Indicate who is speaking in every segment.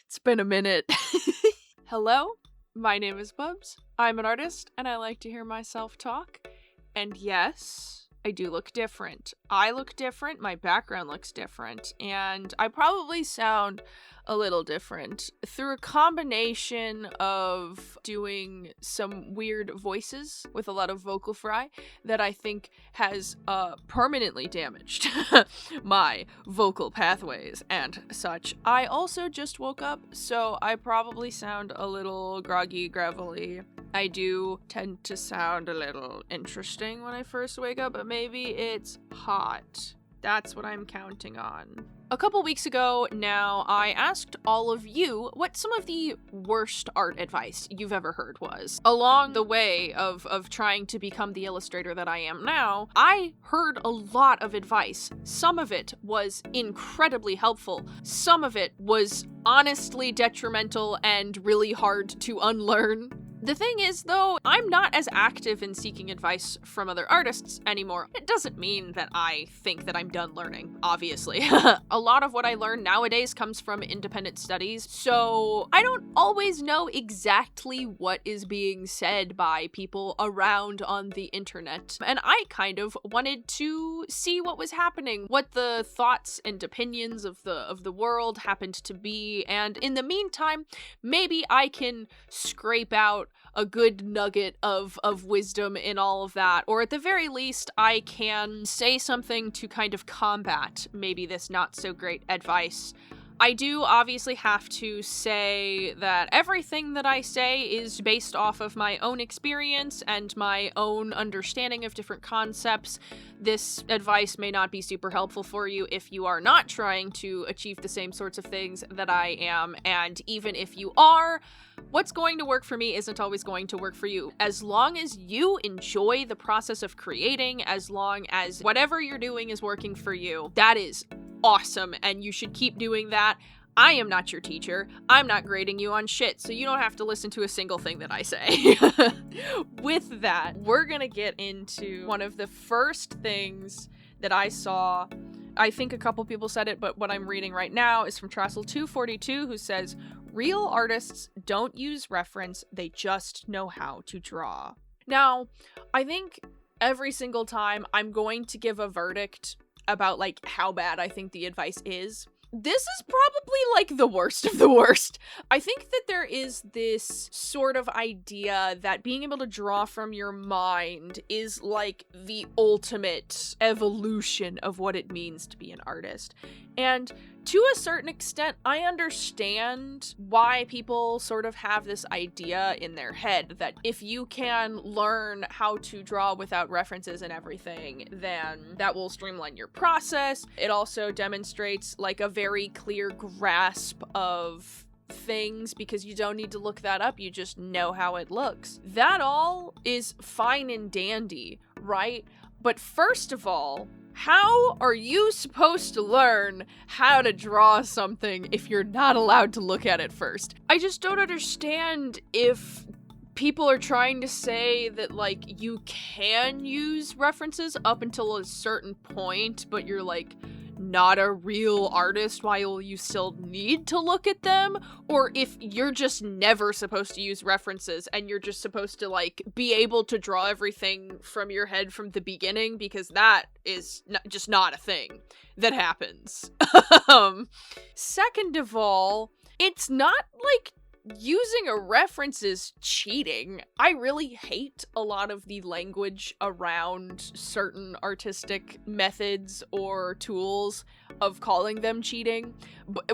Speaker 1: It's been a minute. Hello, my name is Bubs. I'm an artist, and I like to hear myself talk. And yes, I do look different. I look different, my background looks different, and I probably sound a little different through a combination of doing some weird voices with a lot of vocal fry that I think has permanently damaged my vocal pathways and such. I also just woke up, so I probably sound a little groggy, gravelly. I do tend to sound a little interesting when I first wake up, but maybe it's hot. That's what I'm counting on. A couple weeks ago now, I asked all of you what some of the worst art advice you've ever heard was. Along the way of trying to become the illustrator that I am now, I heard a lot of advice. Some of it was incredibly helpful. Some of it was honestly detrimental and really hard to unlearn. The thing is, though, I'm not as active in seeking advice from other artists anymore. It doesn't mean that I think that I'm done learning, obviously. A lot of what I learn nowadays comes from independent studies, so I don't always know exactly what is being said by people around on the internet. And I kind of wanted to see what was happening, what the thoughts and opinions of the world happened to be, and in the meantime, maybe I can scrape out a good nugget of wisdom in all of that, or at the very least, I can say something to kind of combat maybe this not so great advice. I do obviously have to say that everything that I say is based off of my own experience and my own understanding of different concepts. This advice may not be super helpful for you if you are not trying to achieve the same sorts of things that I am, and even if you are, what's going to work for me isn't always going to work for you. As long as you enjoy the process of creating, as long as whatever you're doing is working for you, that is awesome, and you should keep doing that. I am not your teacher. I'm not grading you on shit, so you don't have to listen to a single thing that I say. With that, we're gonna get into one of the first things that I saw. I think a couple people said it, but what I'm reading right now is from Trassel242, who says, "Real artists don't use reference, they just know how to draw." Now, I think every single time I'm going to give a verdict about, like, how bad I think the advice is. This is probably, like, the worst of the worst. I think that there is this sort of idea that being able to draw from your mind is, like, the ultimate evolution of what it means to be an artist. And to a certain extent, I understand why people sort of have this idea in their head that if you can learn how to draw without references and everything, then that will streamline your process. It also demonstrates, like, a very clear grasp of things because you don't need to look that up, you just know how it looks. That all is fine and dandy, right? But first of all, how are you supposed to learn how to draw something if you're not allowed to look at it first? I just don't understand if people are trying to say that, like, you can use references up until a certain point, but you're, like, not a real artist while you still need to look at them, or if you're just never supposed to use references and you're just supposed to, like, be able to draw everything from your head from the beginning, because that is just not a thing that happens. Second of all, it's not like using a reference is cheating. I really hate a lot of the language around certain artistic methods or tools of calling them cheating.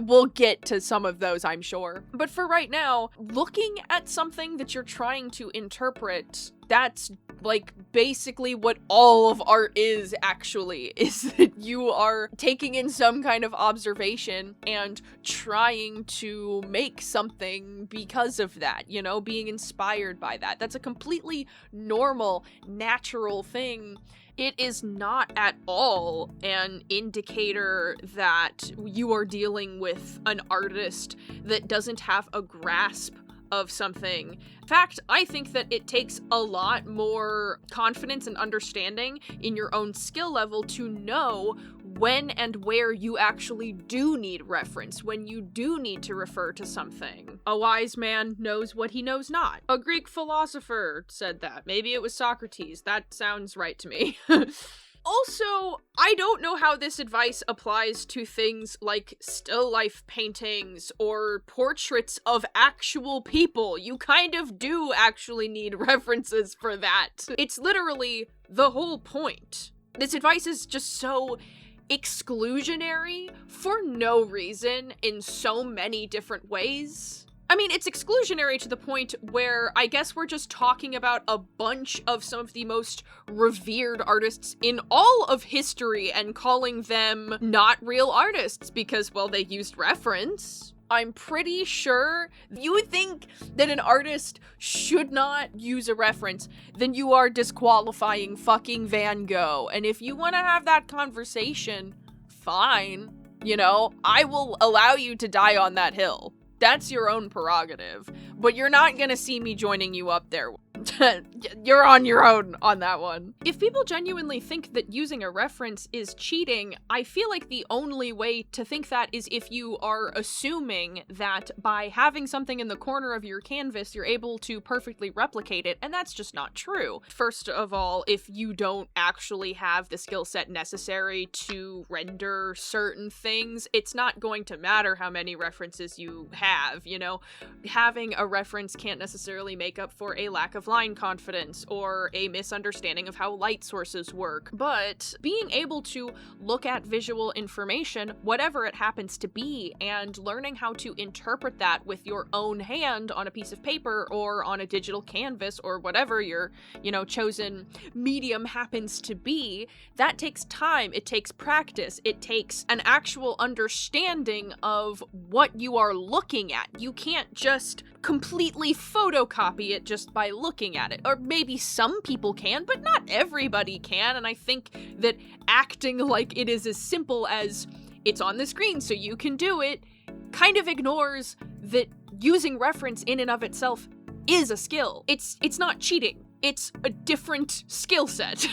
Speaker 1: We'll get to some of those, I'm sure. But for right now, looking at something that you're trying to interpret, that's, like, basically what all of art is, actually, is that you are taking in some kind of observation and trying to make something because of that, you know, being inspired by that. That's a completely normal, natural thing. It is not at all an indicator that you are dealing with an artist that doesn't have a grasp of something. In fact, I think that it takes a lot more confidence and understanding in your own skill level to know when and where you actually do need reference, when you do need to refer to something. A wise man knows what he knows not. A Greek philosopher said that. Maybe it was Socrates. That sounds right to me. Also, I don't know how this advice applies to things like still life paintings or portraits of actual people. You kind of do actually need references for that. It's literally the whole point. This advice is just so exclusionary for no reason in so many different ways. I mean, it's exclusionary to the point where I guess we're just talking about a bunch of some of the most revered artists in all of history and calling them not real artists because, well, they used reference. I'm pretty sure you think that an artist should not use a reference, then you are disqualifying fucking Van Gogh. And if you want to have that conversation, fine. You know, I will allow you to die on that hill. That's your own prerogative, but you're not gonna see me joining you up there. You're on your own on that one. If people genuinely think that using a reference is cheating, I feel like the only way to think that is if you are assuming that by having something in the corner of your canvas, you're able to perfectly replicate it, and that's just not true. First of all, if you don't actually have the skill set necessary to render certain things, it's not going to matter how many references you have, you know? Having a reference can't necessarily make up for a lack of line confidence or a misunderstanding of how light sources work, but being able to look at visual information, whatever it happens to be, and learning how to interpret that with your own hand on a piece of paper or on a digital canvas or whatever your, chosen medium happens to be, that takes time, it takes practice, it takes an actual understanding of what you are looking at. You can't just completely photocopy it just by looking at it. Or maybe some people can, but not everybody can, and I think that acting like it is as simple as it's on the screen so you can do it kind of ignores that using reference in and of itself is a skill. It's not cheating. It's a different skill set.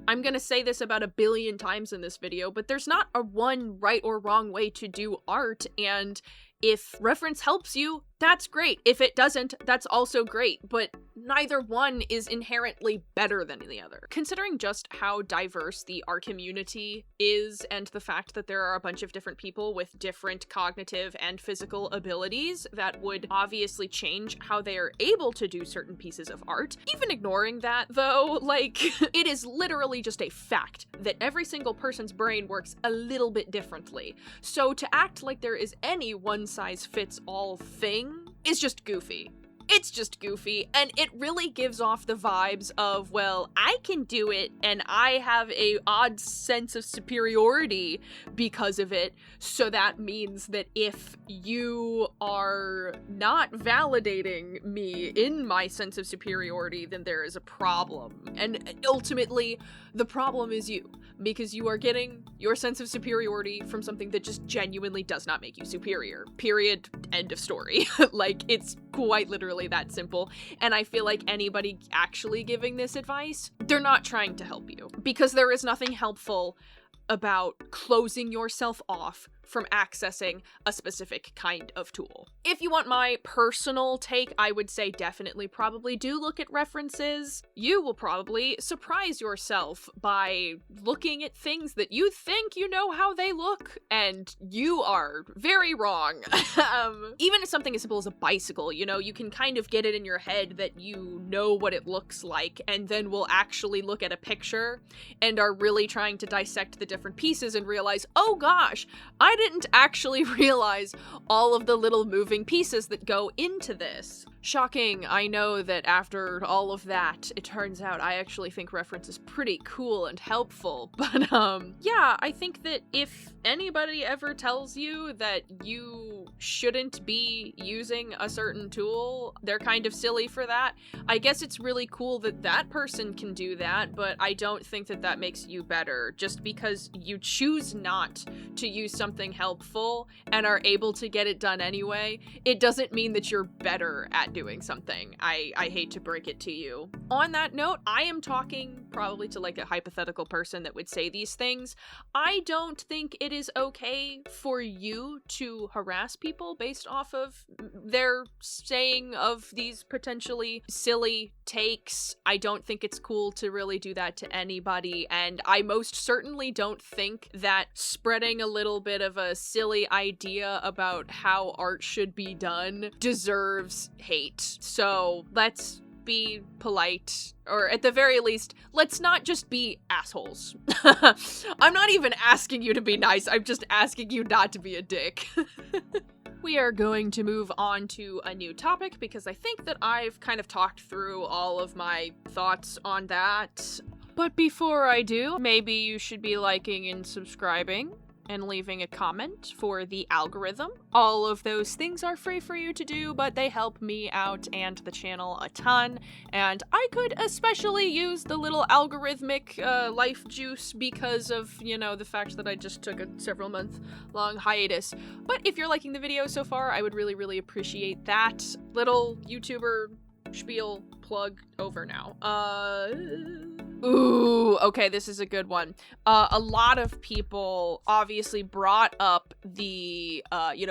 Speaker 1: I'm gonna say this about 1 billion times in this video, but there's not a one right or wrong way to do art, and if reference helps you, that's great. If it doesn't, that's also great, but neither one is inherently better than the other. Considering just how diverse the art community is and the fact that there are a bunch of different people with different cognitive and physical abilities that would obviously change how they are able to do certain pieces of art, even ignoring that though, it is literally just a fact that every single person's brain works a little bit differently. So to act like there is any one-size-fits-all thing is just goofy. It's just goofy, and it really gives off the vibes of, well, I can do it, and I have a odd sense of superiority because of it, so that means that if you are not validating me in my sense of superiority, then there is a problem. And ultimately, the problem is you, because you are getting your sense of superiority from something that just genuinely does not make you superior. Period. End of story. It's quite literally that simple. And I feel like anybody actually giving this advice, they're not trying to help you, because there is nothing helpful about closing yourself off from accessing a specific kind of tool. If you want my personal take, I would say definitely probably do look at references. You will probably surprise yourself by looking at things that you think you know how they look, and you are very wrong. Even if something as simple as a bicycle, you can kind of get it in your head that you know what it looks like, and then will actually look at a picture and are really trying to dissect the different pieces and realize, oh gosh, I didn't actually realize all of the little moving pieces that go into this. Shocking, I know that after all of that, it turns out I actually think reference is pretty cool and helpful, but yeah, I think that if anybody ever tells you that you you shouldn't be using a certain tool. They're kind of silly for that. I guess it's really cool that that person can do that, but I don't think that that makes you better. Just because you choose not to use something helpful and are able to get it done anyway, it doesn't mean that you're better at doing something. I hate to break it to you. On that note, I am talking probably to like a hypothetical person that would say these things. I don't think it is okay for you to harass people based off of their saying of these potentially silly takes. I don't think it's cool to really do that to anybody, and I most certainly don't think that spreading a little bit of a silly idea about how art should be done deserves hate. So let's be polite, or at the very least, let's not just be assholes. I'm not even asking you to be nice, I'm just asking you not to be a dick. We are going to move on to a new topic because I think that I've kind of talked through all of my thoughts on that. But before I do, maybe you should be liking and subscribing and leaving a comment for the algorithm. All of those things are free for you to do, but they help me out and the channel a ton, and I could especially use the little algorithmic life juice because of, you know, the fact that I just took a several month long hiatus. But if you're liking the video so far, I would really, really appreciate that. Little YouTuber spiel plug over now. Ooh, okay, this is a good one. A lot of people obviously brought up the,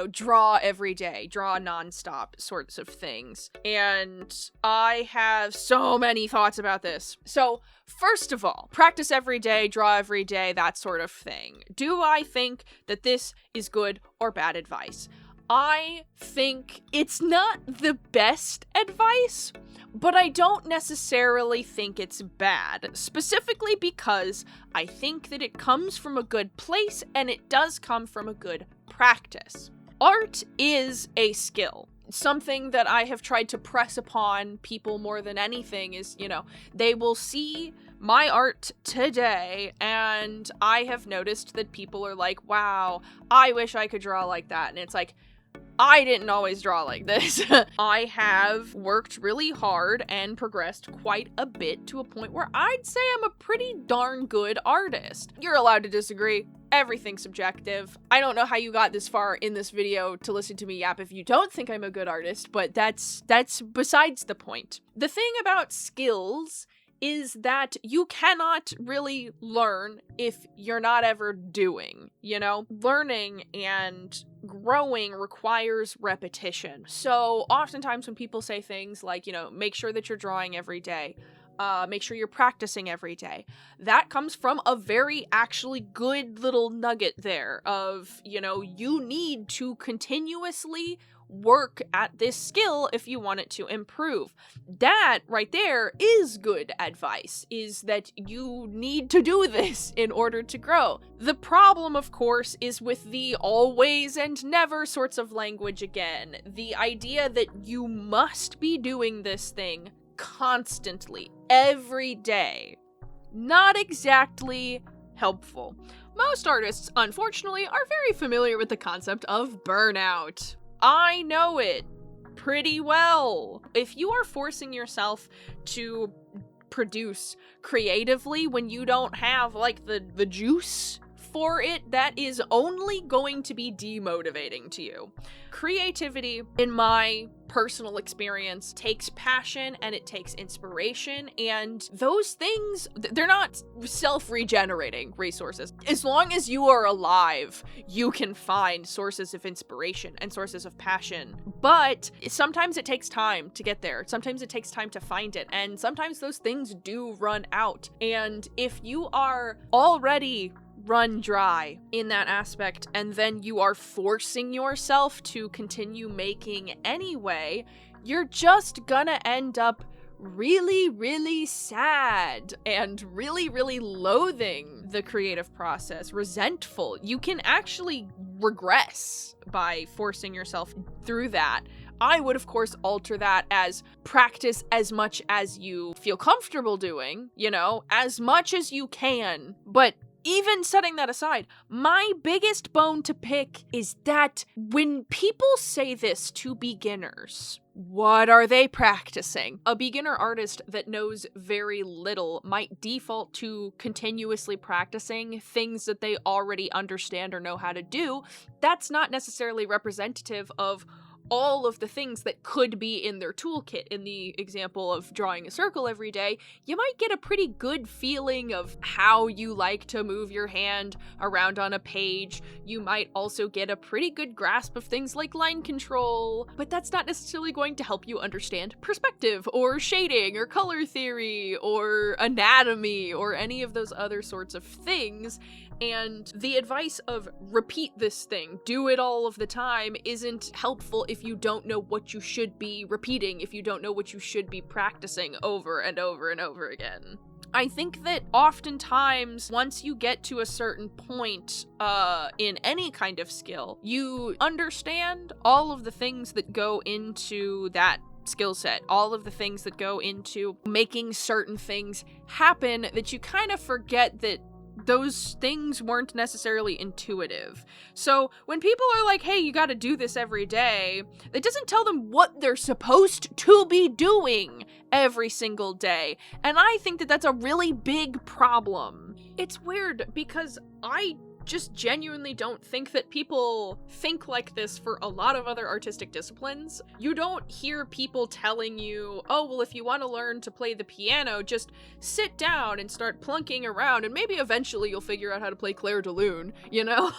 Speaker 1: draw every day, draw nonstop sorts of things. And I have so many thoughts about this. So, first of all, practice every day, draw every day, that sort of thing. Do I think that this is good or bad advice? I think it's not the best advice, but I don't necessarily think it's bad, specifically because I think that it comes from a good place and it does come from a good practice. Art is a skill. Something that I have tried to press upon people more than anything is, they will see my art today, and I have noticed that people are like, wow, I wish I could draw like that. And it's like, I didn't always draw like this. I have worked really hard and progressed quite a bit to a point where I'd say I'm a pretty darn good artist. You're allowed to disagree. Everything's subjective. I don't know how you got this far in this video to listen to me yap if you don't think I'm a good artist, but that's besides the point. The thing about skills is that you cannot really learn if you're not ever doing, Learning and growing requires repetition. So oftentimes when people say things like, make sure that you're drawing every day, make sure you're practicing every day, that comes from a very actually good little nugget there of, you need to continuously work at this skill if you want it to improve. That right there is good advice, is that you need to do this in order to grow. The problem, of course, is with the always and never sorts of language again. The idea that you must be doing this thing constantly, every day. Not exactly helpful. Most artists, unfortunately, are very familiar with the concept of burnout. I know it pretty well. If you are forcing yourself to produce creatively when you don't have, the juice for it, that is only going to be demotivating to you. Creativity, in my personal experience, takes passion and it takes inspiration, and those things, they're not self-regenerating resources. As long as you are alive, you can find sources of inspiration and sources of passion, but sometimes it takes time to get there. Sometimes it takes time to find it, and sometimes those things do run out. And if you are already run dry in that aspect, and then you are forcing yourself to continue making anyway, you're just gonna end up really, really sad and really, really loathing the creative process, resentful. You can actually regress by forcing yourself through that. I would, of course, alter that as practice as much as you feel comfortable doing, as much as you can, but even setting that aside, my biggest bone to pick is that when people say this to beginners, what are they practicing? A beginner artist that knows very little might default to continuously practicing things that they already understand or know how to do. That's not necessarily representative of all of the things that could be in their toolkit. In the example of drawing a circle every day, you might get a pretty good feeling of how you like to move your hand around on a page. You might also get a pretty good grasp of things like line control, but that's not necessarily going to help you understand perspective or shading or color theory or anatomy or any of those other sorts of things. And the advice of repeat this thing, do it all of the time, isn't helpful if you don't know what you should be repeating, if you don't know what you should be practicing over and over and over again. I think that oftentimes, once you get to a certain point in any kind of skill, you understand all of the things that go into that skill set, all of the things that go into making certain things happen, that you kind of forget that those things weren't necessarily intuitive. So when people are like, hey, you gotta do this every day, it doesn't tell them what they're supposed to be doing every single day. And I think that that's a really big problem. It's weird because I just genuinely don't think that people think like this for a lot of other artistic disciplines. You don't hear people telling you, oh, well, if you want to learn to play the piano, just sit down and start plunking around and maybe eventually you'll figure out how to play Clair de Lune, you know?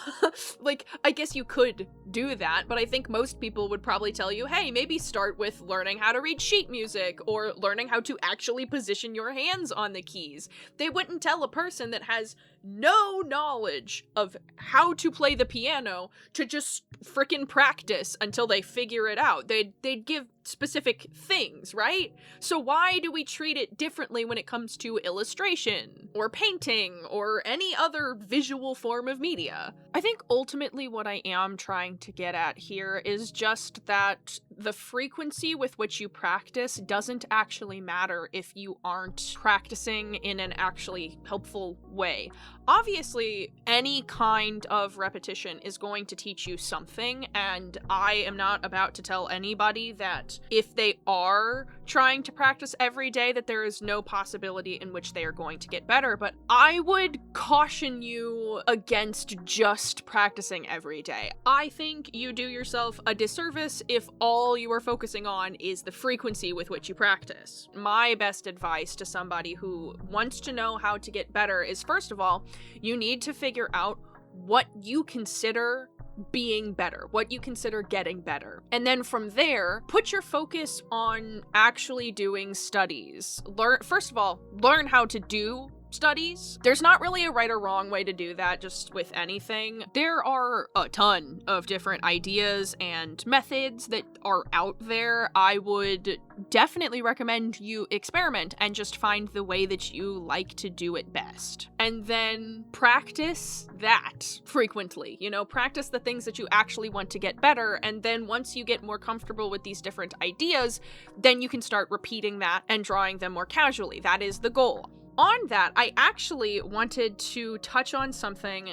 Speaker 1: Like, I guess you could do that, but I think most people would probably tell you, hey, maybe start with learning how to read sheet music or learning how to actually position your hands on the keys. They wouldn't tell a person that has no knowledge of how to play the piano to just frickin' practice until they figure it out. They'd give specific things, right? So why do we treat it differently when it comes to illustration or painting or any other visual form of media? I think ultimately what I am trying to get at here is just that the frequency with which you practice doesn't actually matter if you aren't practicing in an actually helpful way. Obviously, any kind of repetition is going to teach you something, and I am not about to tell anybody that if they are trying to practice every day that there is no possibility in which they are going to get better, but I would caution you against just practicing every day. I think you do yourself a disservice if all you are focusing on is the frequency with which you practice. My best advice to somebody who wants to know how to get better is, first of all, you need to figure out what you consider being better, what you consider getting better. And then from there, put your focus on actually doing studies. First of all, learn how to do studies. There's not really a right or wrong way to do that just with anything. There are a ton of different ideas and methods that are out there. I would definitely recommend you experiment and just find the way that you like to do it best. And then practice that frequently. Practice the things that you actually want to get better. And then once you get more comfortable with these different ideas, then you can start repeating that and drawing them more casually. That is the goal. On that, I actually wanted to touch on something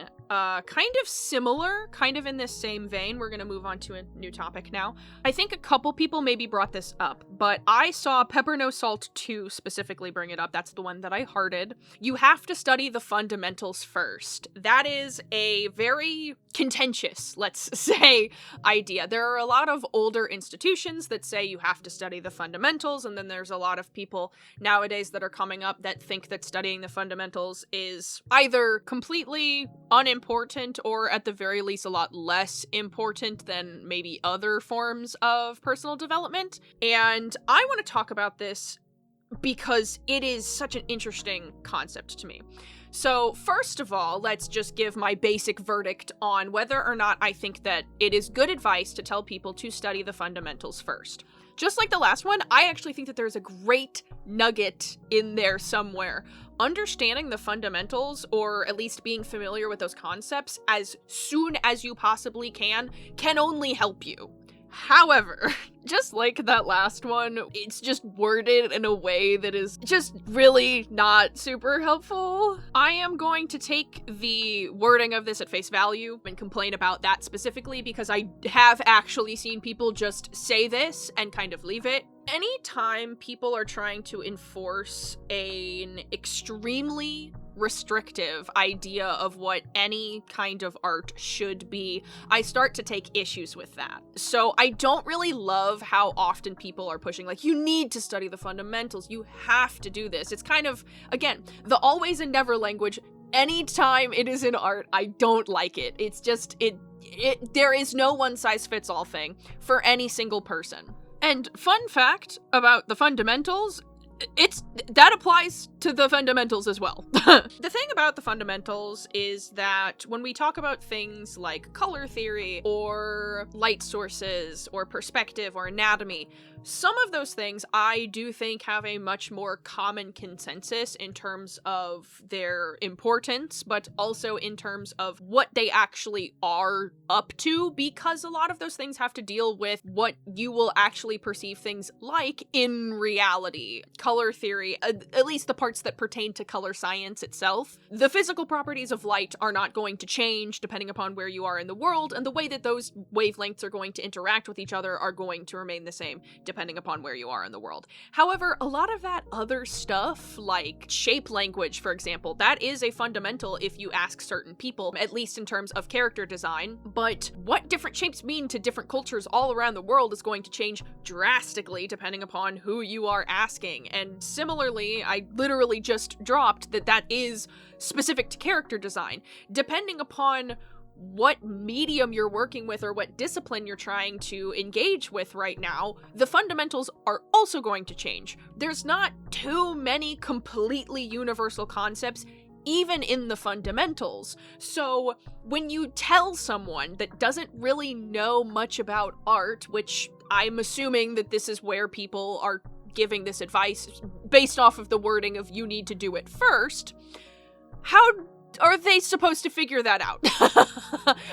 Speaker 1: kind of similar, kind of in this same vein. We're going to move on to a new topic now. I think a couple people maybe brought this up, but I saw Pepper No Salt 2 specifically bring it up. That's the one that I hearted. You have to study the fundamentals first. That is a very contentious, let's say, idea. There are a lot of older institutions that say you have to study the fundamentals, and then there's a lot of people nowadays that are coming up that think that studying the fundamentals is either completely unimportant or at the very least a lot less important than maybe other forms of personal development. And I want to talk about this because it is such an interesting concept to me. So first of all, let's just give my basic verdict on whether or not I think that it is good advice to tell people to study the fundamentals first. Just like the last one, I actually think that there's a great nugget in there somewhere. Understanding the fundamentals, or at least being familiar with those concepts as soon as you possibly can only help you. However, just like that last one, it's just worded in a way that is just really not super helpful. I am going to take the wording of this at face value and complain about that specifically because I have actually seen people just say this and kind of leave it. Anytime people are trying to enforce an extremely restrictive idea of what any kind of art should be, I start to take issues with that. So I don't really love how often people are pushing, like, you need to study the fundamentals, you have to do this. It's kind of, again, the always and never language. Anytime it is in art, I don't like it. It's just, there is no one-size-fits-all thing for any single person. And fun fact about the fundamentals, that applies to the fundamentals as well. The thing about the fundamentals is that when we talk about things like color theory or light sources or perspective or anatomy, some of those things I do think have a much more common consensus in terms of their importance, but also in terms of what they actually are up to, because a lot of those things have to deal with what you will actually perceive things like in reality. Color theory, at least the parts that pertain to color science itself, the physical properties of light are not going to change depending upon where you are in the world, and the way that those wavelengths are going to interact with each other are going to remain the same depending upon where you are in the world. However, a lot of that other stuff, like shape language, for example, that is a fundamental if you ask certain people, at least in terms of character design, but what different shapes mean to different cultures all around the world is going to change drastically depending upon who you are asking. And similarly, I literally just dropped that is specific to character design. Depending upon what medium you're working with or what discipline you're trying to engage with right now, the fundamentals are also going to change. There's not too many completely universal concepts even in the fundamentals. So when you tell someone that doesn't really know much about art, which I'm assuming that this is where people are giving this advice based off of the wording of you need to do it first, how are they supposed to figure that out?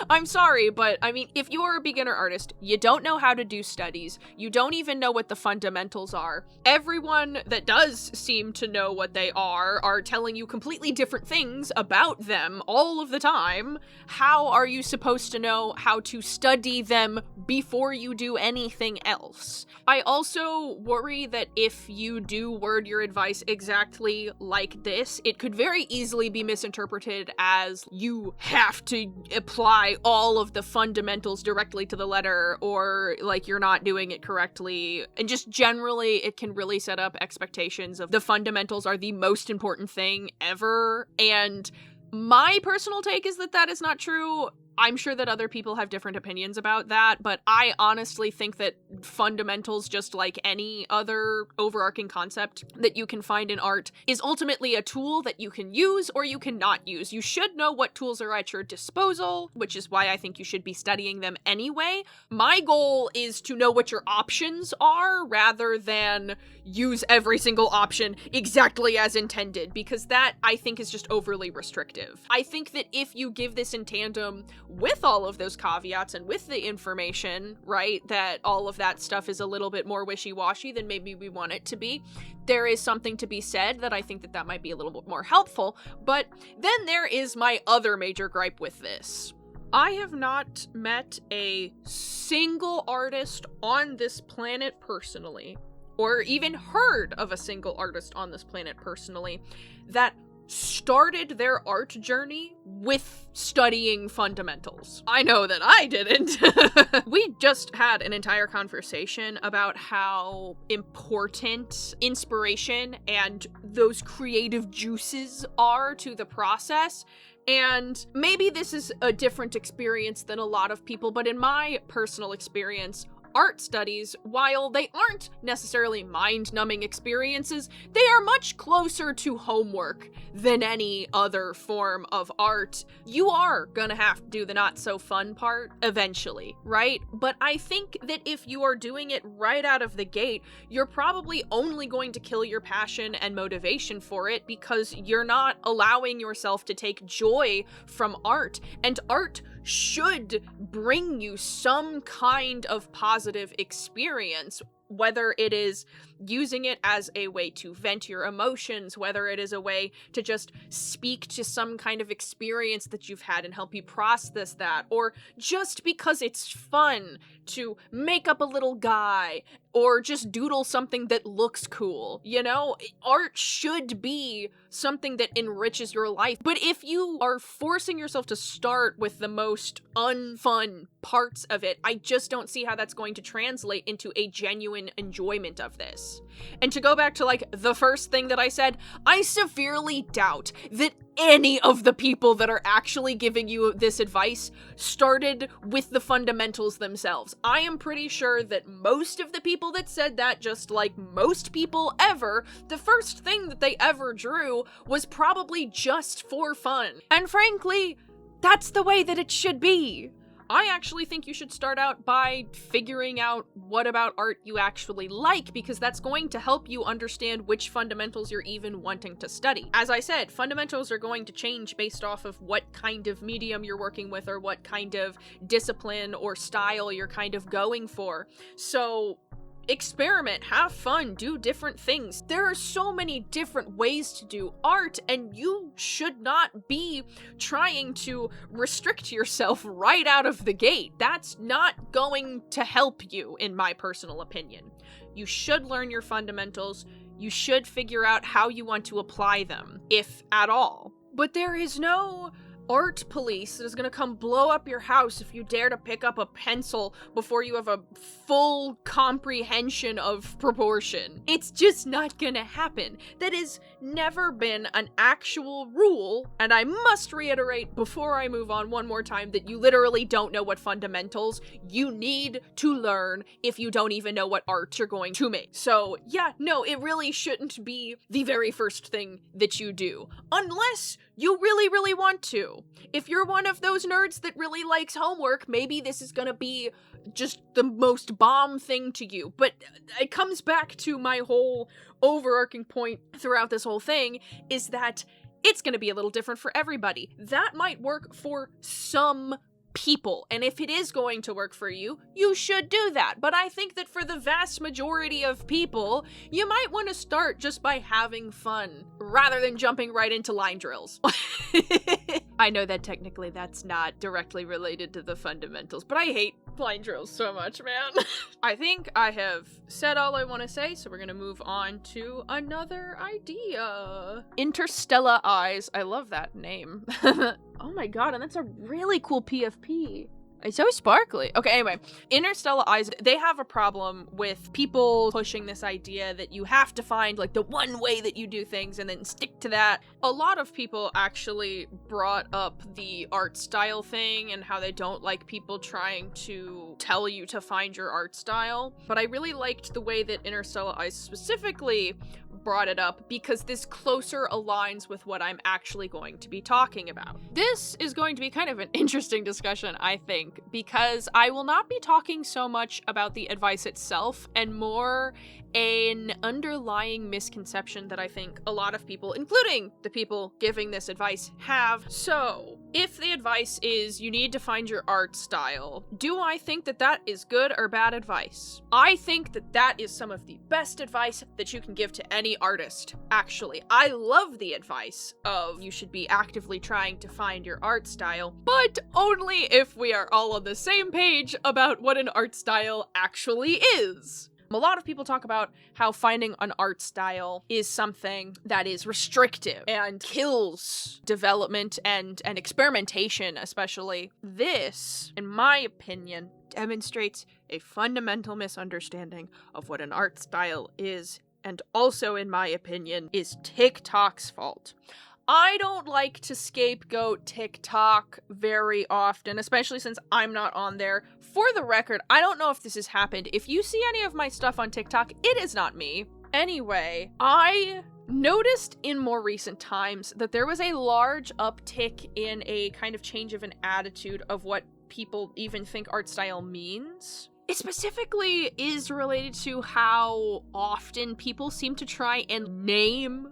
Speaker 1: I'm sorry, but I mean, if you are a beginner artist, you don't know how to do studies, you don't even know what the fundamentals are. Everyone that does seem to know what they are telling you completely different things about them all of the time. How are you supposed to know how to study them before you do anything else? I also worry that if you do word your advice exactly like this, it could very easily be misinterpreted as you have to apply all of the fundamentals directly to the letter, or like you're not doing it correctly. And just generally, it can really set up expectations of the fundamentals are the most important thing ever. And my personal take is that is not true. I'm sure that other people have different opinions about that, but I honestly think that fundamentals, just like any other overarching concept that you can find in art, is ultimately a tool that you can use or you cannot use. You should know what tools are at your disposal, which is why I think you should be studying them anyway. My goal is to know what your options are rather than use every single option exactly as intended, because that, I think, is just overly restrictive. I think that if you give this in tandem with all of those caveats and with the information, right, that all of that stuff is a little bit more wishy-washy than maybe we want it to be, there is something to be said that I think that might be a little bit more helpful. But then there is my other major gripe with this. I have not met a single artist on this planet personally, or even heard of a single artist on this planet personally, that started their art journey with studying fundamentals. I know that I didn't. We just had an entire conversation about how important inspiration and those creative juices are to the process. And maybe this is a different experience than a lot of people, but in my personal experience, art studies, while they aren't necessarily mind-numbing experiences, they are much closer to homework than any other form of art. You are gonna have to do the not-so-fun part eventually, right? But I think that if you are doing it right out of the gate, you're probably only going to kill your passion and motivation for it because you're not allowing yourself to take joy from art. And art should bring you some kind of positive experience, whether it is using it as a way to vent your emotions, whether it is a way to just speak to some kind of experience that you've had and help you process that, or just because it's fun to make up a little guy or just doodle something that looks cool. You know, art should be something that enriches your life. But if you are forcing yourself to start with the most unfun parts of it, I just don't see how that's going to translate into a genuine enjoyment of this. And to go back to, like, the first thing that I said, I severely doubt that any of the people that are actually giving you this advice started with the fundamentals themselves. I am pretty sure that most of the people that said that, just like most people ever, the first thing that they ever drew was probably just for fun. And frankly, that's the way that it should be. I actually think you should start out by figuring out what about art you actually like, because that's going to help you understand which fundamentals you're even wanting to study. As I said, fundamentals are going to change based off of what kind of medium you're working with or what kind of discipline or style you're kind of going for. So experiment, have fun, do different things. There are so many different ways to do art, and you should not be trying to restrict yourself right out of the gate. That's not going to help you, in my personal opinion. You should learn your fundamentals. You should figure out how you want to apply them, if at all. But there is no art police that is gonna come blow up your house if you dare to pick up a pencil before you have a full comprehension of proportion. It's just not gonna happen. That has never been an actual rule, and I must reiterate before I move on one more time that you literally don't know what fundamentals you need to learn if you don't even know what art you're going to make. So yeah, no, it really shouldn't be the very first thing that you do, unless you really, really want to. If you're one of those nerds that really likes homework, maybe this is gonna be just the most bomb thing to you. But it comes back to my whole overarching point throughout this whole thing, is that it's gonna be a little different for everybody. That might work for some people, and if it is going to work for you, you should do that. But I think that for the vast majority of people, you might want to start just by having fun, rather than jumping right into line drills. I know that technically that's not directly related to the fundamentals, but I hate line drills so much, man. I think I have said all I want to say, so we're gonna move on to another idea. Interstellar Eyes. I love that name. Oh my god, and that's a really cool PFP. It's so sparkly. Okay, anyway, Interstellar Eyes, they have a problem with people pushing this idea that you have to find, like, the one way that you do things and then stick to that. A lot of people actually brought up the art style thing and how they don't like people trying to tell you to find your art style. But I really liked the way that Interstellar Eyes specifically brought it up, because this closer aligns with what I'm actually going to be talking about. This is going to be kind of an interesting discussion, I think, because I will not be talking so much about the advice itself and more an underlying misconception that I think a lot of people, including the people giving this advice, have. So, if the advice is you need to find your art style, do I think that that is good or bad advice? I think that that is some of the best advice that you can give to any artist, actually. I love the advice of you should be actively trying to find your art style, but only if we are all on the same page about what an art style actually is. A lot of people talk about how finding an art style is something that is restrictive and kills development and experimentation, especially. This, in my opinion, demonstrates a fundamental misunderstanding of what an art style is, and also, in my opinion, is TikTok's fault. I don't like to scapegoat TikTok very often, especially since I'm not on there. For the record, I don't know if this has happened. If you see any of my stuff on TikTok, it is not me. Anyway, I noticed in more recent times that there was a large uptick in a kind of change of an attitude of what people even think art style means. It specifically is related to how often people seem to try and name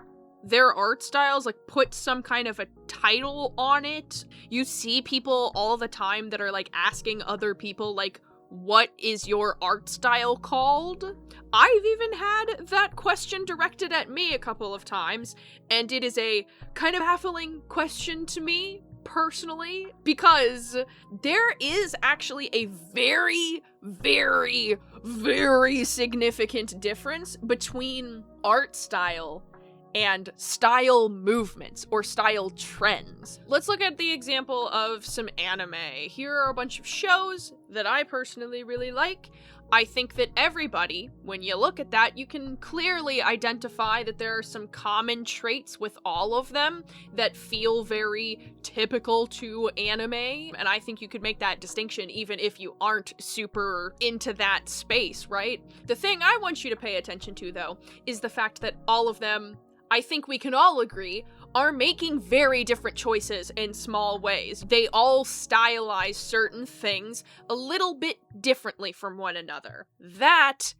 Speaker 1: their art styles, like, put some kind of a title on it. You see people all the time that are, like, asking other people, like, what is your art style called? I've even had that question directed at me a couple of times, and it is a kind of baffling question to me, personally, because there is actually a very, very, very significant difference between art style and style movements or style trends. Let's look at the example of some anime. Here are a bunch of shows that I personally really like. I think that everybody, when you look at that, you can clearly identify that there are some common traits with all of them that feel very typical to anime, and I think you could make that distinction even if you aren't super into that space, right? The thing I want you to pay attention to, though, is the fact that all of them, I think we can all agree, are making very different choices in small ways. They all stylize certain things a little bit differently from one another. That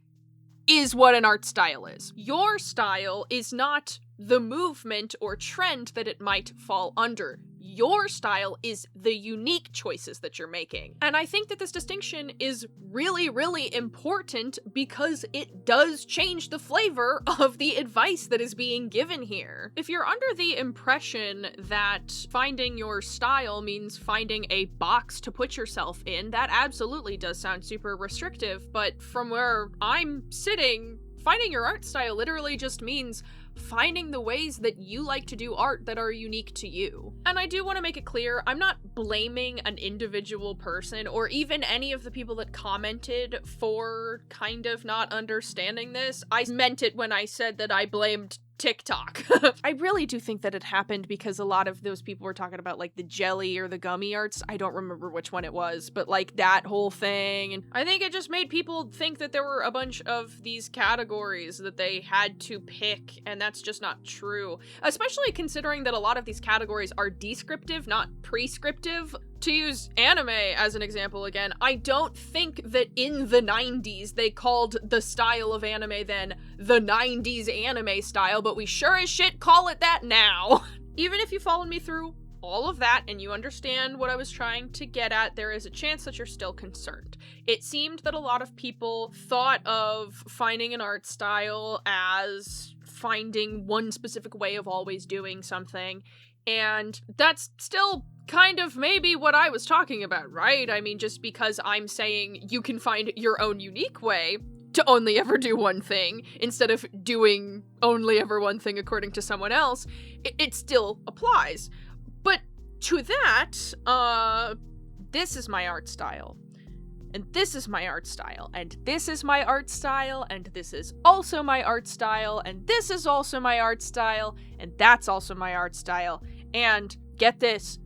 Speaker 1: is what an art style is. Your style is not the movement or trend that it might fall under. Your style is the unique choices that you're making. And I think that this distinction is really, really important because it does change the flavor of the advice that is being given here. If you're under the impression that finding your style means finding a box to put yourself in, that absolutely does sound super restrictive, but from where I'm sitting, finding your art style literally just means finding the ways that you like to do art that are unique to you. And I do want to make it clear, I'm not blaming an individual person or even any of the people that commented for kind of not understanding this. I meant it when I said that I blamed TikTok. I really do think that it happened because a lot of those people were talking about like the jelly or the gummy arts. I don't remember which one it was, but like that whole thing. And I think it just made people think that there were a bunch of these categories that they had to pick, and that's just not true. Especially considering that a lot of these categories are descriptive, not prescriptive. To use anime as an example again, I don't think that in the 90s they called the style of anime then the 90s anime style, but we sure as shit call it that now. Even if you followed me through all of that and you understand what I was trying to get at, there is a chance that you're still concerned. It seemed that a lot of people thought of finding an art style as finding one specific way of always doing something, and that's still kind of maybe what I was talking about, right? I mean, just because I'm saying you can find your own unique way to only ever do one thing instead of doing only ever one thing according to someone else, it still applies. But to that, this is my art style. And this is my art style, and this is my art style, and this is also my art style, and this is also my art style, and that's also my art style, and get this,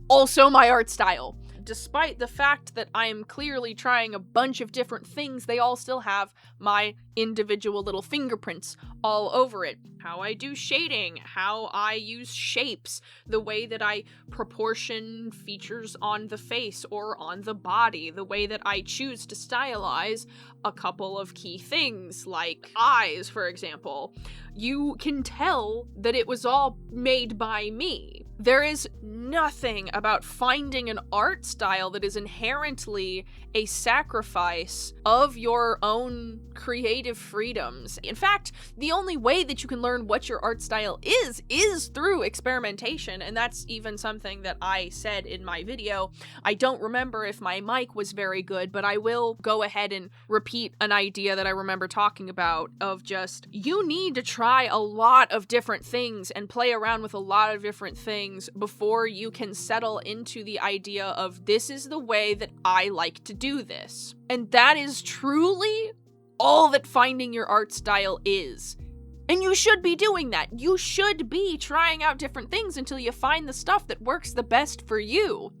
Speaker 1: also my art style. Despite the fact that I am clearly trying a bunch of different things, they all still have my individual little fingerprints all over it. How I do shading, how I use shapes, the way that I proportion features on the face or on the body, the way that I choose to stylize a couple of key things, like eyes, for example. You can tell that it was all made by me. There is nothing about finding an art style that is inherently a sacrifice of your own creative freedoms. In fact, the only way that you can learn what your art style is through experimentation, and that's even something that I said in my video. I don't remember if my mic was very good, but I will go ahead and repeat an idea that I remember talking about of just, you need to try a lot of different things and play around with a lot of different things before you can settle into the idea of, this is the way that I like to do this. And that is truly all that finding your art style is. And you should be doing that. You should be trying out different things until you find the stuff that works the best for you.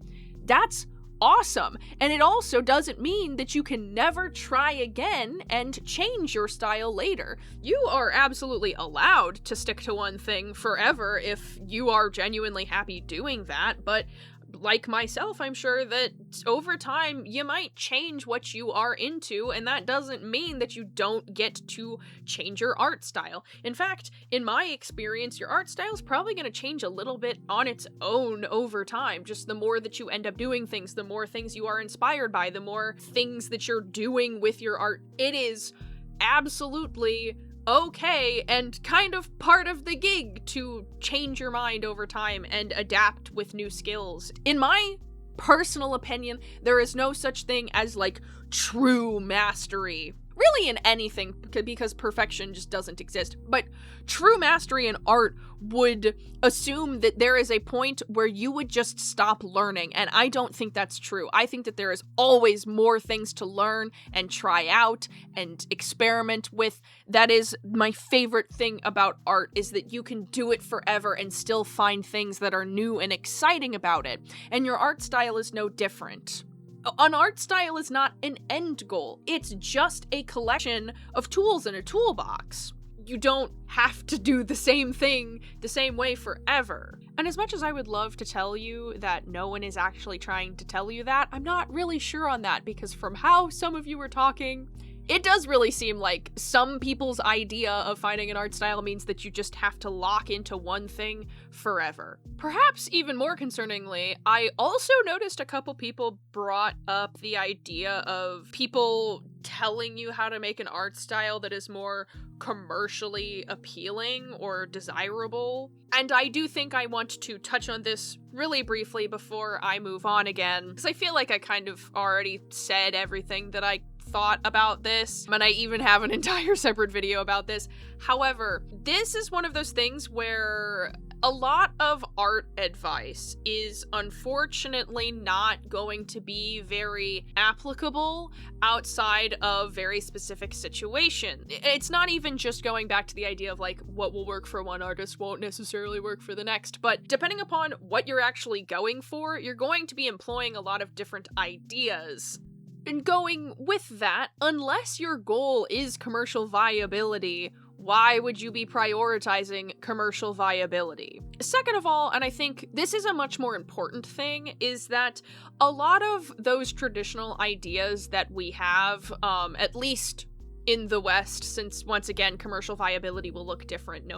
Speaker 1: That's awesome. And it also doesn't mean that you can never try again and change your style later. You are absolutely allowed to stick to one thing forever if you are genuinely happy doing that, but like myself, I'm sure that over time you might change what you are into, and that doesn't mean that you don't get to change your art style. In fact, in my experience, your art style is probably going to change a little bit on its own over time. Just the more that you end up doing things, the more things you are inspired by, the more things that you're doing with your art. It is absolutely okay and kind of part of the gig to change your mind over time and adapt with new skills. In my personal opinion, there is no such thing as like true mastery, really in anything, because perfection just doesn't exist. But true mastery in art would assume that there is a point where you would just stop learning, and I don't think that's true. I think that there is always more things to learn and try out and experiment with. That is my favorite thing about art, is that you can do it forever and still find things that are new and exciting about it. And your art style is no different. An art style is not an end goal. It's just a collection of tools in a toolbox. You don't have to do the same thing the same way forever. And as much as I would love to tell you that no one is actually trying to tell you that, I'm not really sure on that, because from how some of you were talking, it does really seem like some people's idea of finding an art style means that you just have to lock into one thing forever. Perhaps even more concerningly, I also noticed a couple people brought up the idea of people telling you how to make an art style that is more commercially appealing or desirable. And I do think I want to touch on this really briefly before I move on again, because I feel like I kind of already said everything that I thought about this, and I even have an entire separate video about this. However, this is one of those things where a lot of art advice is unfortunately not going to be very applicable outside of very specific situations. It's not even just going back to the idea of like what will work for one artist won't necessarily work for the next, but depending upon what you're actually going for, you're going to be employing a lot of different ideas. And going with that, unless your goal is commercial viability, why would you be prioritizing commercial viability? Second of all, and I think this is a much more important thing, is that a lot of those traditional ideas that we have, at least in the West, since once again, commercial viability will look different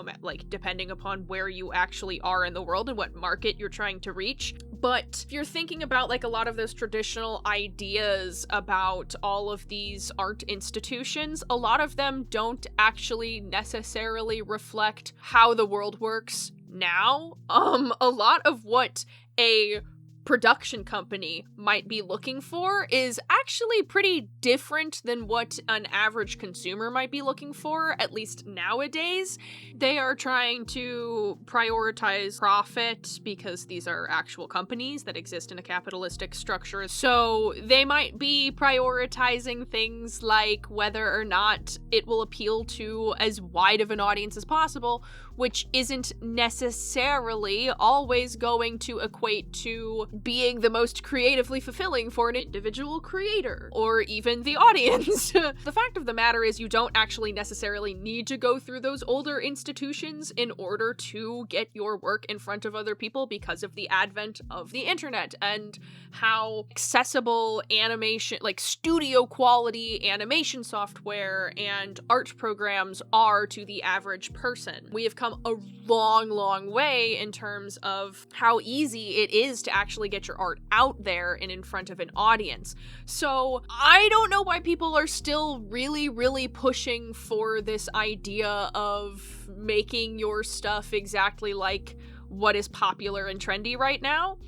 Speaker 1: depending upon where you actually are in the world and what market you're trying to reach. But if you're thinking about like a lot of those traditional ideas about all of these art institutions, a lot of them don't actually necessarily reflect how the world works now. A lot of what a production company might be looking for is actually pretty different than what an average consumer might be looking for, at least nowadays. They are trying to prioritize profit because these are actual companies that exist in a capitalistic structure. So they might be prioritizing things like whether or not it will appeal to as wide of an audience as possible, which isn't necessarily always going to equate to being the most creatively fulfilling for an individual creator, or even the audience. The fact of the matter is you don't actually necessarily need to go through those older institutions in order to get your work in front of other people because of the advent of the internet and how accessible animation, like studio quality animation software and art programs are to the average person. We have come a long way in terms of how easy it is to actually get your art out there and in front of an audience. So I don't know why people are still really pushing for this idea of making your stuff exactly like what is popular and trendy right now.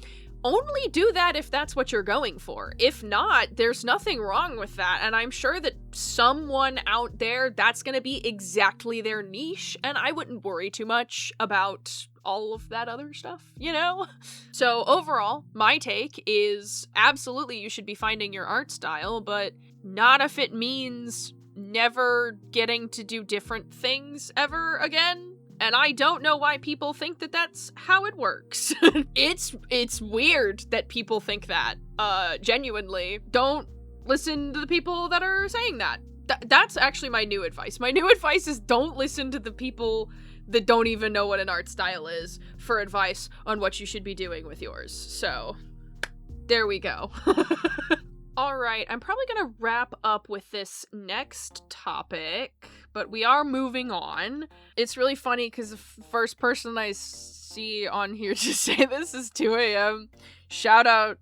Speaker 1: Only do that if that's what you're going for. If not, there's nothing wrong with that, and I'm sure that someone out there, that's gonna be exactly their niche, and I wouldn't worry too much about all of that other stuff, you know? So overall, my take is absolutely you should be finding your art style, but not if it means never getting to do different things ever again. And I don't know why people think that that's how it works. It's weird that people think that. Genuinely. Don't listen to the people that are saying that. That's actually my new advice. My new advice is don't listen to the people that don't even know what an art style is for advice on what you should be doing with yours. So, There we go. All right, I'm probably going to wrap up with this next topic, but we are moving on. It's really funny because the first person I see on here to say this is 2 a.m. Shout out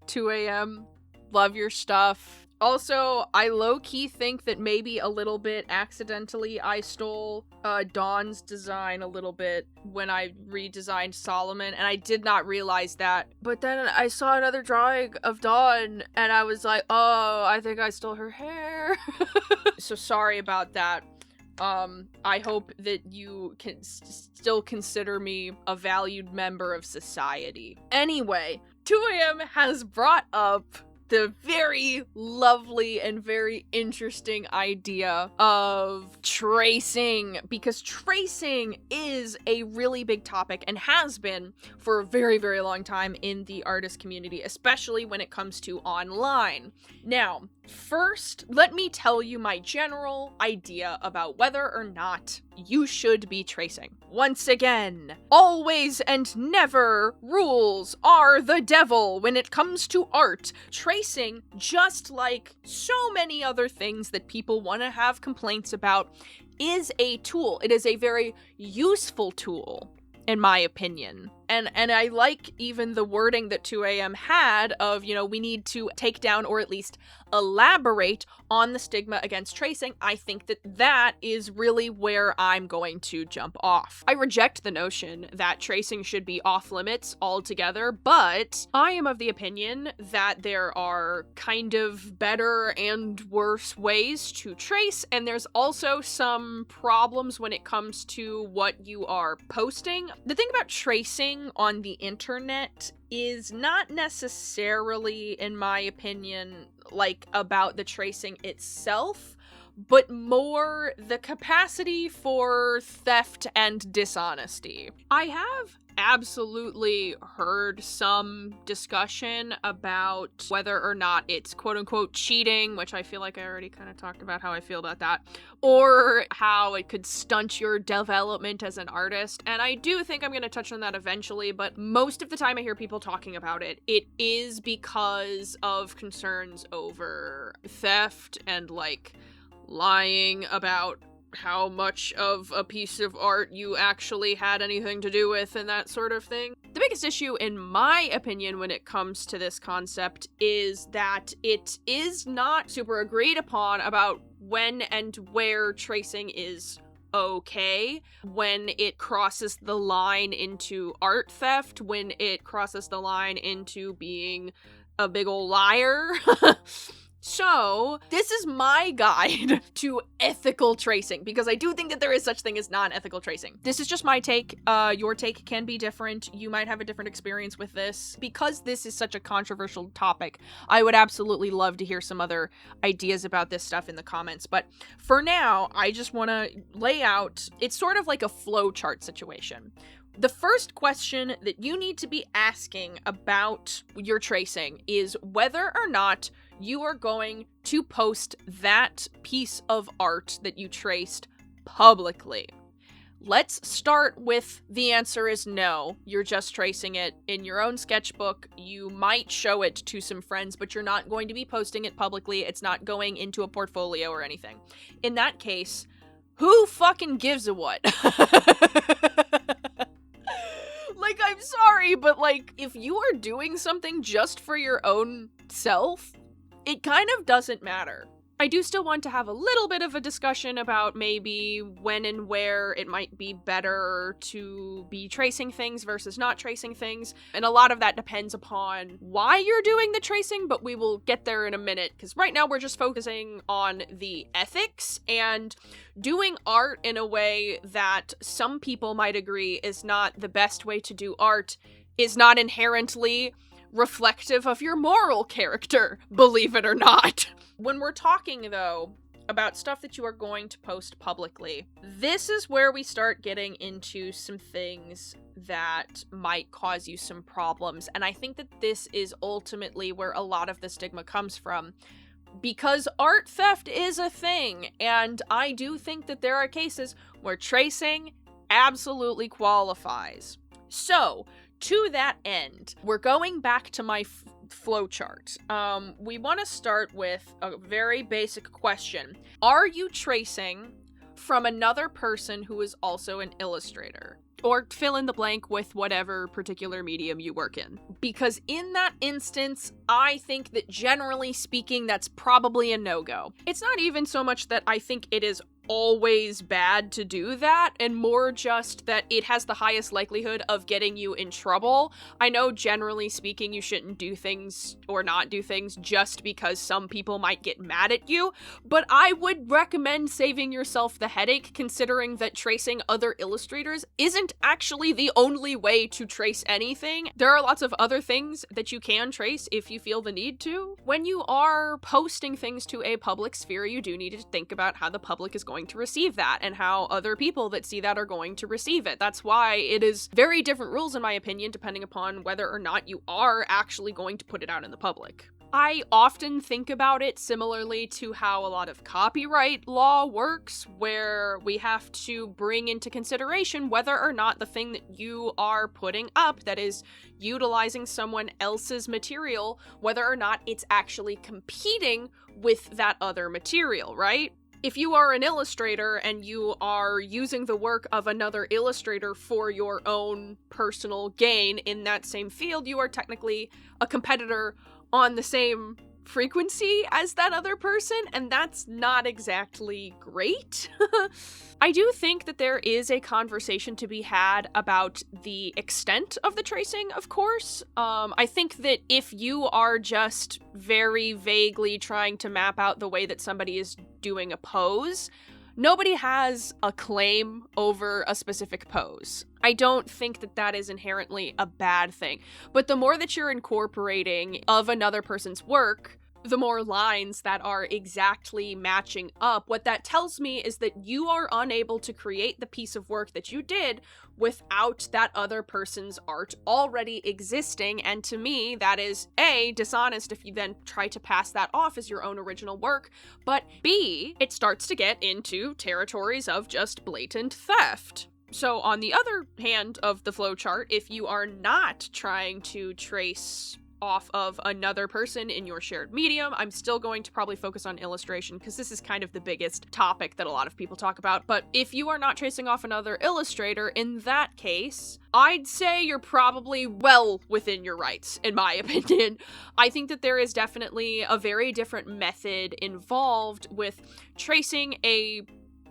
Speaker 1: 2 a.m. Love your stuff. Also, I low-key think that maybe a little bit accidentally I stole Dawn's design a little bit when I redesigned Solomon, and I did not realize that. But then I saw another drawing of Dawn, and I was like, oh, I think I stole her hair. So sorry about that. I hope that you can still consider me a valued member of society. Anyway, 2 a.m. has brought up the very lovely and very interesting idea of tracing, because tracing is a really big topic and has been for a very, very long time in the artist community, especially when it comes to online. Now, first, let me tell you my general idea about whether or not you should be tracing. Once again, always and never rules are the devil when it comes to art. Tracing, just like so many other things that people want to have complaints about, is a tool. It is a very useful tool, in my opinion. And I like even the wording that 2 a.m. had of, you know, we need to take down or at least elaborate on the stigma against tracing. I think that that is really where I'm going to jump off. I reject the notion that tracing should be off limits altogether, but I am of the opinion that there are kind of better and worse ways to trace, and there's also some problems when it comes to what you are posting. The thing about tracing on the internet is not necessarily, in my opinion, like about the tracing itself, but more the capacity for theft and dishonesty. I have absolutely heard some discussion about whether or not it's quote-unquote cheating, which I feel like I already kind of talked about how I feel about that, or how it could stunt your development as an artist, and I do think I'm going to touch on that eventually, but most of the time I hear people talking about it, it is because of concerns over theft and, like, lying about how much of a piece of art you actually had anything to do with and that sort of thing. The biggest issue, in my opinion, when it comes to this concept is that it is not super agreed upon about when and where tracing is okay, when it crosses the line into art theft, when it crosses the line into being a big ol' liar. So, this is my guide to ethical tracing, because I do think that there is such thing as non-ethical tracing. This is just my take. Your take can be different. You might have a different experience with this. Because this is such a controversial topic, I would absolutely love to hear some other ideas about this stuff in the comments. But for now, I just want to lay out, it's sort of like a flowchart situation. The first question that you need to be asking about your tracing is whether or not you are going to post that piece of art that you traced publicly. Let's start with the answer is no. You're just tracing it in your own sketchbook. You might show it to some friends, but you're not going to be posting it publicly. It's not going into a portfolio or anything. In that case, who fucking gives a what? Like, I'm sorry, but, like, if you are doing something just for your own self, it kind of doesn't matter. I do still want to have a little bit of a discussion about maybe when and where it might be better to be tracing things versus not tracing things. And a lot of that depends upon why you're doing the tracing, but we will get there in a minute, because right now we're just focusing on the ethics, and doing art in a way that some people might agree is not the best way to do art is not inherently reflective of your moral character, believe it or not. When we're talking, though, about stuff that you are going to post publicly, this is where we start getting into some things that might cause you some problems, and I think that this is ultimately where a lot of the stigma comes from, because art theft is a thing, and I do think that there are cases where tracing absolutely qualifies. So, to that end, we're going back to my flowchart. We want to start with a very basic question. Are you tracing from another person who is also an illustrator? Or fill in the blank with whatever particular medium you work in. Because in that instance, I think that generally speaking, that's probably a no-go. It's not even so much that I think it is always bad to do that, and more just that it has the highest likelihood of getting you in trouble. I know generally speaking you shouldn't do things or not do things just because some people might get mad at you, but I would recommend saving yourself the headache, considering that tracing other illustrators isn't actually the only way to trace anything. There are lots of other things that you can trace if you feel the need to. When you are posting things to a public sphere, you do need to think about how the public is going to receive that and how other people that see that are going to receive it. That's why it is very different rules, in my opinion, depending upon whether or not you are actually going to put it out in the public. I often think about it similarly to how a lot of copyright law works, where we have to bring into consideration whether or not the thing that you are putting up that is utilizing someone else's material, whether or not it's actually competing with that other material, right? If you are an illustrator and you are using the work of another illustrator for your own personal gain in that same field, you are technically a competitor on the same frequency as that other person, and that's not exactly great. I do think that there is a conversation to be had about the extent of the tracing, of course. I think that if you are just very vaguely trying to map out the way that somebody is doing a pose, nobody has a claim over a specific pose. I don't think that that is inherently a bad thing. But the more that you're incorporating of another person's work, the more lines that are exactly matching up, what that tells me is that you are unable to create the piece of work that you did without that other person's art already existing, and to me, that is A, dishonest if you then try to pass that off as your own original work, but B, it starts to get into territories of just blatant theft. So on the other hand of the flowchart, if you are not trying to trace off of another person in your shared medium, I'm still going to probably focus on illustration because this is kind of the biggest topic that a lot of people talk about. But if you are not tracing off another illustrator, in that case, I'd say you're probably well within your rights, in my opinion. I think that there is definitely a very different method involved with tracing a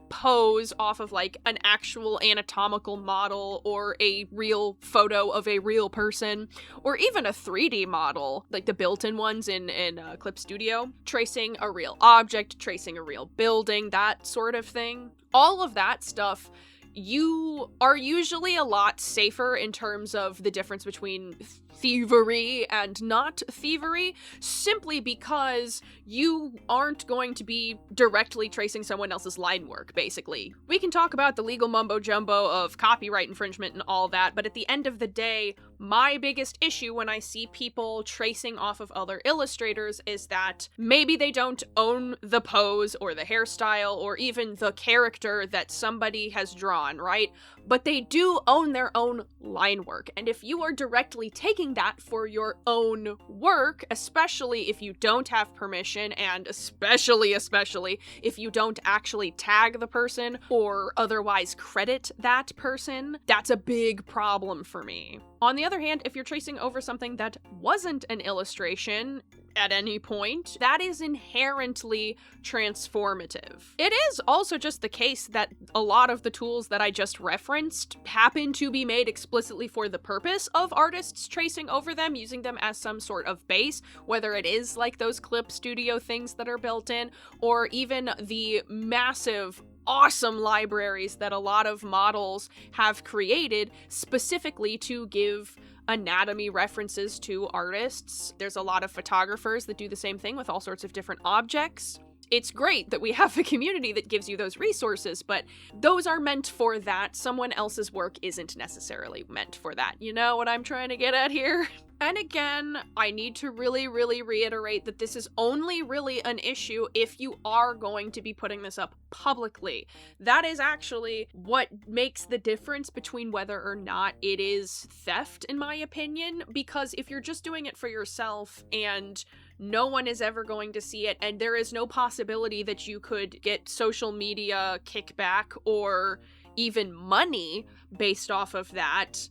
Speaker 1: pose off of like an actual anatomical model or a real photo of a real person, or even a 3D model, like the built-in ones in Clip Studio, tracing a real object, tracing a real building, that sort of thing. All of that stuff, you are usually a lot safer in terms of the difference between thievery and not thievery, simply because you aren't going to be directly tracing someone else's line work, basically. We can talk about the legal mumbo-jumbo of copyright infringement and all that, but at the end of the day, my biggest issue when I see people tracing off of other illustrators is that maybe they don't own the pose or the hairstyle or even the character that somebody has drawn, right? But they do own their own line work, and if you are directly taking that for your own work, especially if you don't have permission, and especially if you don't actually tag the person or otherwise credit that person, that's a big problem for me. On the other hand, if you're tracing over something that wasn't an illustration at any point, that is inherently transformative. It is also just the case that a lot of the tools that I just referenced happen to be made explicitly for the purpose of artists tracing over them, using them as some sort of base, whether it is like those Clip Studio things that are built in, or even the massive awesome libraries that a lot of models have created specifically to give anatomy references to artists. There's a lot of photographers that do the same thing with all sorts of different objects. it's great that we have a community that gives you those resources, but those are meant for that. Someone else's work isn't necessarily meant for that. You know what I'm trying to get at here? And again, I need to really reiterate that this is only really an issue if you are going to be putting this up publicly. That is actually what makes the difference between whether or not it is theft, in my opinion, because if you're just doing it for yourself and no one is ever going to see it, and there is no possibility that you could get social media kickback or even money based off of that,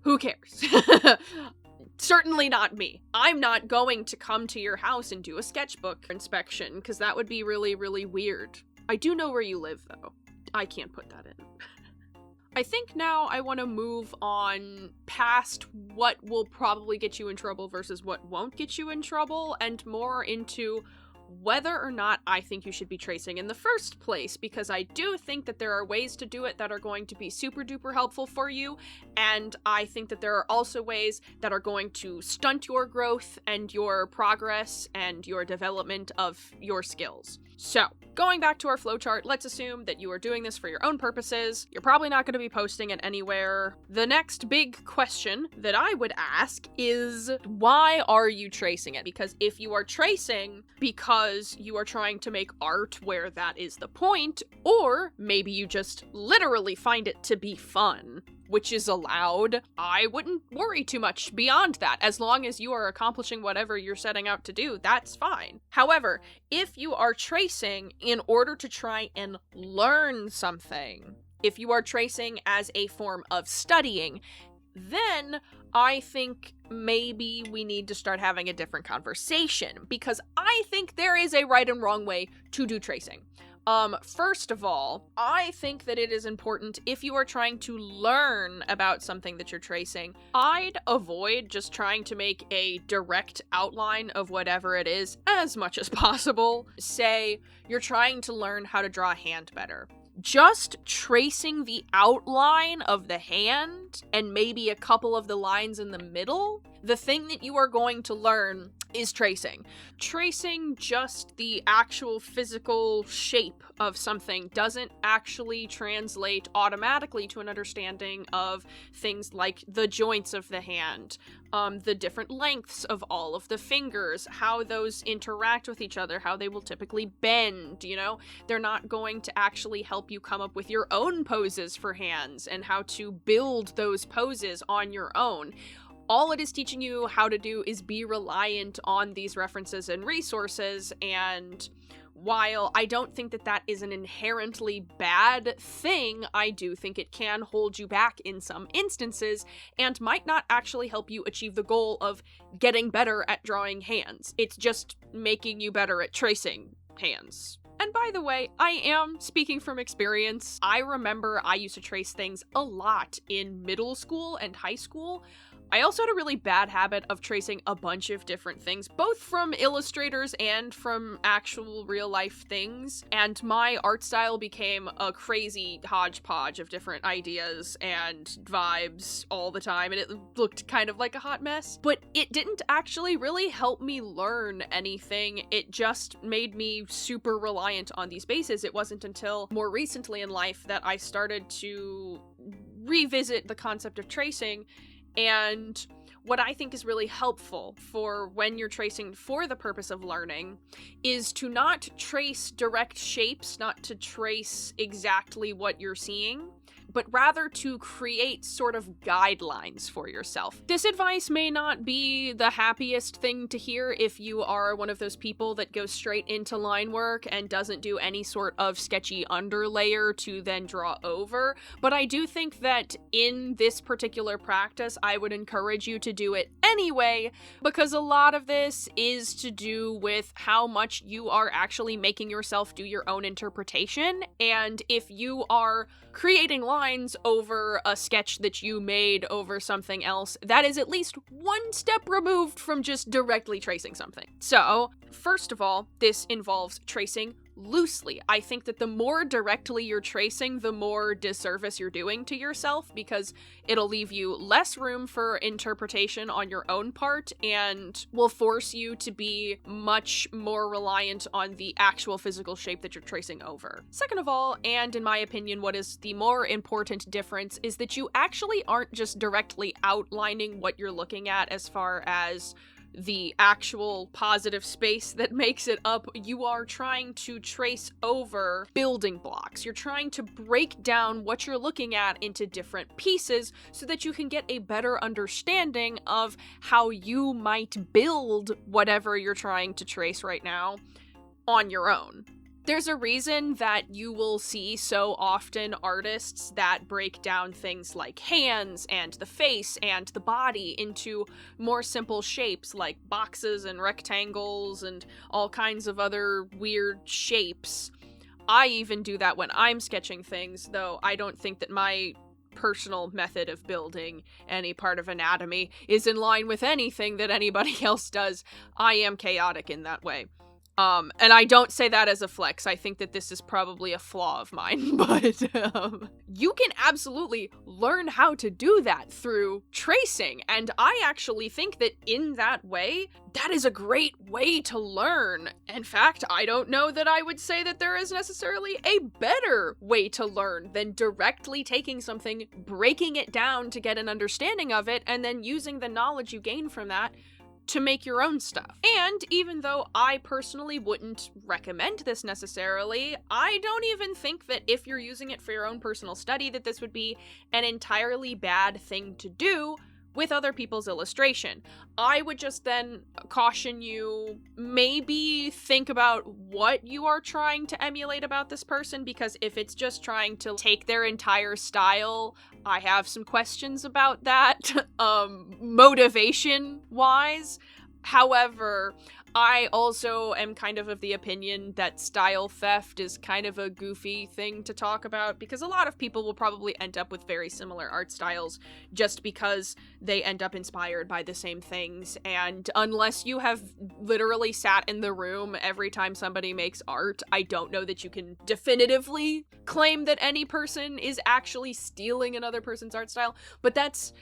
Speaker 1: who cares? Certainly not me. I'm not going to come to your house and do a sketchbook inspection, because that would be really weird. I do know where you live, though. I can't put that in. I think now I want to move on past what will probably get you in trouble versus what won't get you in trouble, and more into whether or not I think you should be tracing in the first place, because I do think that there are ways to do it that are going to be super duper helpful for you, and I think that there are also ways that are going to stunt your growth and your progress and your development of your skills. So, going back to our flowchart, let's assume that you are doing this for your own purposes. You're probably not going to be posting it anywhere. The next big question that I would ask is, why are you tracing it? Because if you are tracing because you are trying to make art where that is the point, or maybe you just literally find it to be fun, which is allowed, I wouldn't worry too much beyond that. As long as you are accomplishing whatever you're setting out to do, that's fine. However, if you are tracing in order to try and learn something, if you are tracing as a form of studying, then I think maybe we need to start having a different conversation, because I think there is a right and wrong way to do tracing. First of all, I think that it is important, if you are trying to learn about something that you're tracing, I'd avoid just trying to make a direct outline of whatever it is as much as possible. Say, you're trying to learn how to draw a hand better. Just tracing the outline of the hand and maybe a couple of the lines in the middle, the thing that you are going to learn is tracing. Tracing just the actual physical shape of something doesn't actually translate automatically to an understanding of things like the joints of the hand, the different lengths of all of the fingers, how those interact with each other, how they will typically bend, you know? They're not going to actually help you come up with your own poses for hands and how to build those poses on your own. All it is teaching you how to do is be reliant on these references and resources, and while I don't think that that is an inherently bad thing, I do think it can hold you back in some instances and might not actually help you achieve the goal of getting better at drawing hands. It's just making you better at tracing hands. And by the way, I am speaking from experience. I remember I used to trace things a lot in middle school and high school. I also had a really bad habit of tracing a bunch of different things, both from illustrators and from actual real-life things, and my art style became a crazy hodgepodge of different ideas and vibes all the time, and it looked kind of like a hot mess. But it didn't actually really help me learn anything. It just made me super reliant on these bases. It wasn't until more recently in life that I started to revisit the concept of tracing. And what I think is really helpful for when you're tracing for the purpose of learning is to not trace direct shapes, not to trace exactly what you're seeing, but rather to create sort of guidelines for yourself. This advice may not be the happiest thing to hear if you are one of those people that goes straight into line work and doesn't do any sort of sketchy underlayer to then draw over, but I do think that in this particular practice, I would encourage you to do it anyway, because a lot of this is to do with how much you are actually making yourself do your own interpretation, and if you are creating lines over a sketch that you made over something else, that is at least one step removed from just directly tracing something. So, first of all, this involves tracing loosely. I think that the more directly you're tracing, the more disservice you're doing to yourself, because it'll leave you less room for interpretation on your own part and will force you to be much more reliant on the actual physical shape that you're tracing over. Second of all, and in my opinion, what is the more important difference is that you actually aren't just directly outlining what you're looking at as far as the actual positive space that makes it up. You are trying to trace over building blocks. You're trying to break down what you're looking at into different pieces so that you can get a better understanding of how you might build whatever you're trying to trace right now on your own. There's a reason that you will see so often artists that break down things like hands and the face and the body into more simple shapes like boxes and rectangles and all kinds of other weird shapes. I even do that when I'm sketching things, though I don't think that my personal method of building any part of anatomy is in line with anything that anybody else does. I am chaotic in that way. And I don't say that as a flex. I think that this is probably a flaw of mine, but you can absolutely learn how to do that through tracing. And I actually think that in that way, that is a great way to learn. In fact, I don't know that I would say that there is necessarily a better way to learn than directly taking something, breaking it down to get an understanding of it, and then using the knowledge you gain from that to make your own stuff. And even though I personally wouldn't recommend this necessarily, I don't even think that if you're using it for your own personal study that this would be an entirely bad thing to do with other people's illustration. I would just then caution you, maybe think about what you are trying to emulate about this person, because if it's just trying to take their entire style, I have some questions about that, motivation-wise. However, I also am kind of the opinion that style theft is kind of a goofy thing to talk about, because a lot of people will probably end up with very similar art styles just because they end up inspired by the same things, and unless you have literally sat in the room every time somebody makes art, I don't know that you can definitively claim that any person is actually stealing another person's art style. But that's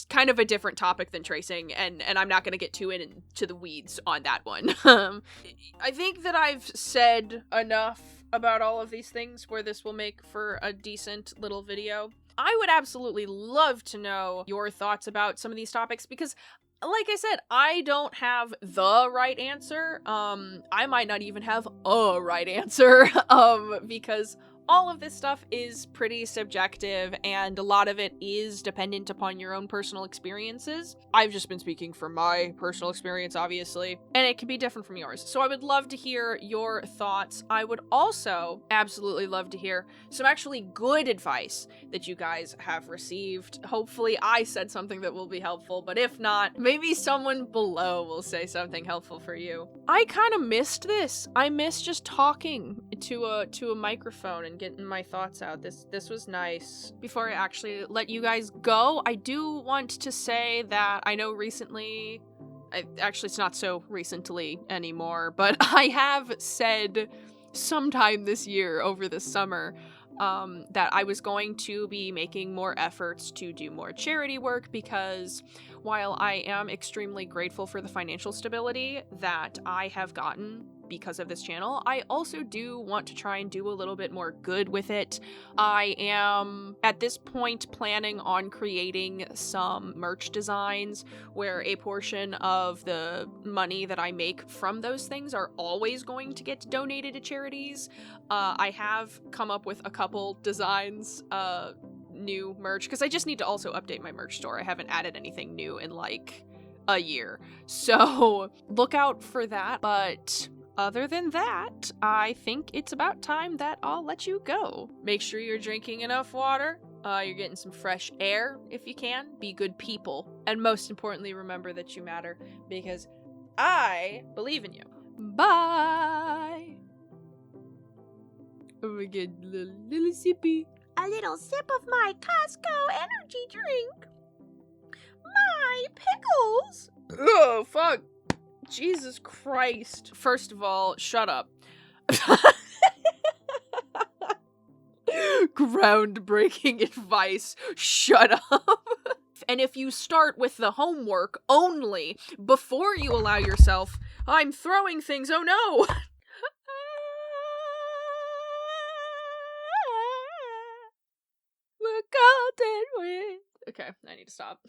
Speaker 1: kind of a different topic than tracing, and I'm not going to get too into the weeds on that one. I think that I've said enough about all of these things where this will make for a decent little video. I would absolutely love to know your thoughts about some of these topics, because like I said, I don't have the right answer. I might not even have a right answer, because all of this stuff is pretty subjective, and a lot of it is dependent upon your own personal experiences. I've just been speaking from my personal experience, obviously, and it can be different from yours. So I would love to hear your thoughts. I would also absolutely love to hear some actually good advice that you guys have received. Hopefully I said something that will be helpful, but if not, maybe someone below will say something helpful for you. I kind of missed this. I miss just talking to a microphone and getting my thoughts out. This was nice. Before I actually let you guys go, I do want to say that I know recently, actually it's not so recently anymore, but I have said sometime this year over the summer that I was going to be making more efforts to do more charity work, because while I am extremely grateful for the financial stability that I have gotten because of this channel, I also do want to try and do a little bit more good with it. I am, at this point, planning on creating some merch designs where a portion of the money that I make from those things are always going to get donated to charities. I have come up with a couple designs, new merch, because I just need to also update my merch store. I haven't added anything new in like a year, so look out for that. But other than that, I think it's about time that I'll let you go. Make sure you're drinking enough water, you're getting some fresh air if you can, be good people, and most importantly, remember that you matter, because I believe in you. Bye! Oh my god, little sippy.
Speaker 2: A little sip of my Costco energy drink. My pickles!
Speaker 1: Oh, fuck. Jesus Christ. First of all, shut up. Groundbreaking advice. Shut up. And if you start with the homework only before you allow yourself, I'm throwing things, oh no! The golden wind. Okay, I need to stop.